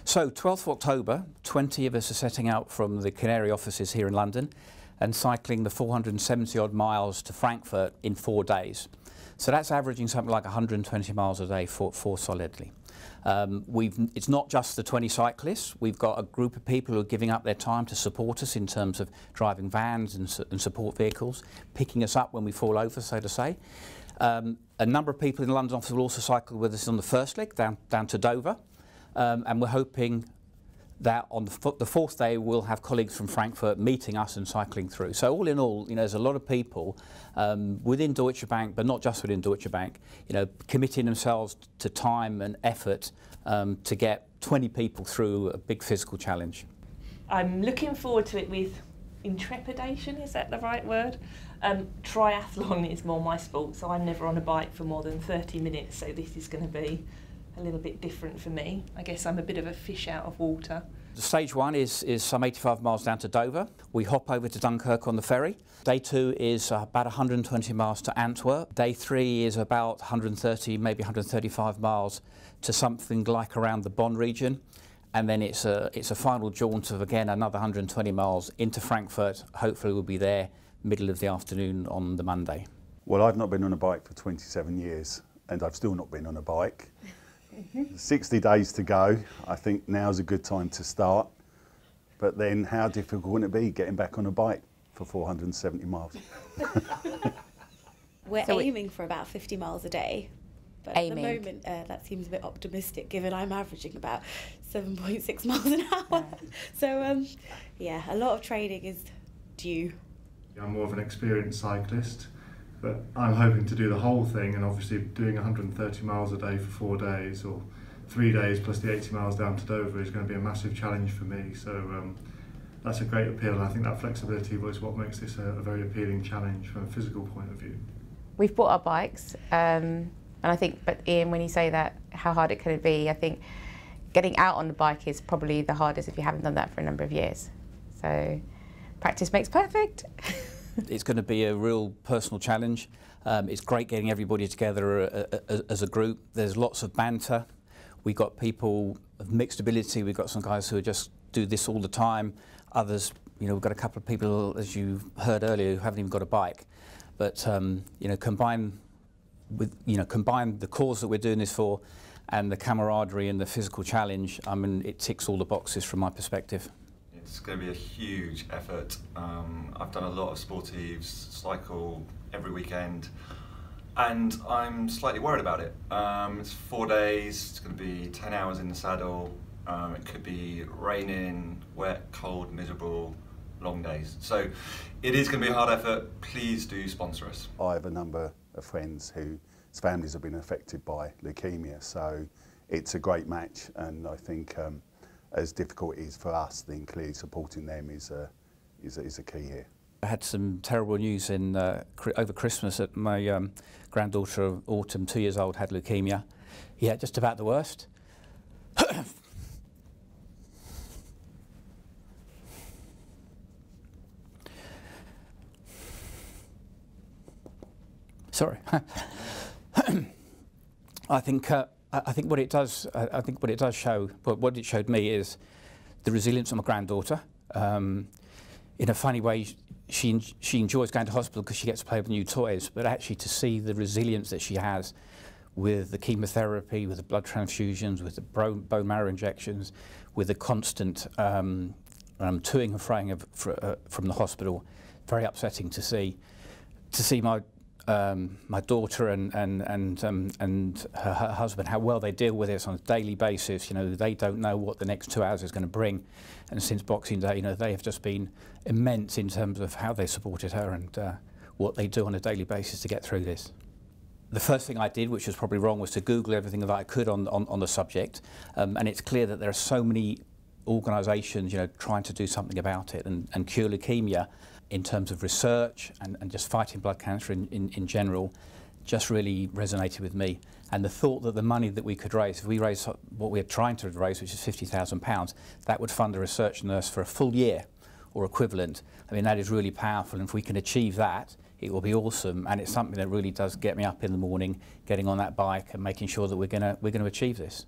So 12th of October, 20 of us are setting out from the Canary offices here in London and cycling the 470 odd miles to Frankfurt in 4 days. So that's averaging something like 120 miles a day for solidly. It's not just the 20 cyclists. We've got a group of people who are giving up their time to support us in terms of driving vans and support vehicles, picking us up when we fall over, so to say. A number of people in the London office will also cycle with us on the first leg down to Dover. And we're hoping that on the fourth day we'll have colleagues from Frankfurt meeting us and cycling through. So all in all, there's a lot of people within Deutsche Bank, but not just within Deutsche Bank, committing themselves to time and effort to get 20 people through a big physical challenge. I'm looking forward to it with intrepidation, is that the right word? Triathlon is more my sport, so I'm never on a bike for more than 30 minutes, so this is going to be a little bit different for me. I guess I'm a bit of a fish out of water. Stage 1 is some 85 miles down to Dover. We hop over to Dunkirk on the ferry. Day 2 is about 120 miles to Antwerp. Day 3 is about 130, maybe 135 miles to something like around the Bonn region. And then it's a final jaunt of, again, another 120 miles into Frankfurt. Hopefully we'll be there middle of the afternoon on the Monday. Well, I've not been on a bike for 27 years and I've still not been on a bike. 60 days to go. I think now's a good time to start. But then how difficult would it be getting back on a bike for 470 miles? We're aiming for about 50 miles a day. But at the moment, that seems a bit optimistic, given I'm averaging about 7.6 miles an hour. So, yeah, a lot of training is due. I'm more of an experienced cyclist, but I'm hoping to do the whole thing, and obviously doing 130 miles a day for 4 days, or 3 days plus the 80 miles down to Dover is going to be a massive challenge for me. So that's a great appeal, and I think that flexibility was what makes this a very appealing challenge from a physical point of view. We've bought our bikes. And I think, but Ian, when you say that, how hard it could be, I think getting out on the bike is probably the hardest if you haven't done that for a number of years. So practice makes perfect. It's going to be a real personal challenge. It's great getting everybody together as a group. There's lots of banter. We've got people of mixed ability. We've got some guys who just do this all the time. Others, we've got a couple of people, as you heard earlier, who haven't even got a bike. But, combine the cause that we're doing this for and the camaraderie and the physical challenge, I mean, it ticks all the boxes from my perspective. It's going to be a huge effort. I've done a lot of sportives, cycle every weekend, and I'm slightly worried about it. It's 4 days, it's going to be 10 hours in the saddle, it could be raining, wet, cold, miserable, long days. So it is going to be a hard effort. Please do sponsor us. I have a number of friends whose families have been affected by leukemia, so it's a great match, and I think as difficult it is for us, then clearly supporting them is a key here. I had some terrible news over Christmas that my granddaughter of autumn, 2 years old, had leukemia. Yeah, just about the worst. Sorry. I think what it does show, what it showed me is the resilience of my granddaughter. In a funny way, she enjoys going to hospital because she gets to play with new toys, but actually to see the resilience that she has with the chemotherapy, with the blood transfusions, with the bone marrow injections, with the constant toing and froing from the hospital, very upsetting to see my daughter and her husband, how well they deal with this on a daily basis. They don't know what the next 2 hours is going to bring, and since Boxing Day, they have just been immense in terms of how they supported her and what they do on a daily basis to get through this. The first thing I did, which was probably wrong, was to Google everything that I could on the subject, and it's clear that there are so many organisations, trying to do something about it and cure leukemia. In terms of research and just fighting blood cancer in general, just really resonated with me. And the thought that the money that we could raise, if we raise what we're trying to raise, which is £50,000, that would fund a research nurse for a full year or equivalent. I mean, that is really powerful, and if we can achieve that, it will be awesome, and it's something that really does get me up in the morning, getting on that bike and making sure that we're going to achieve this.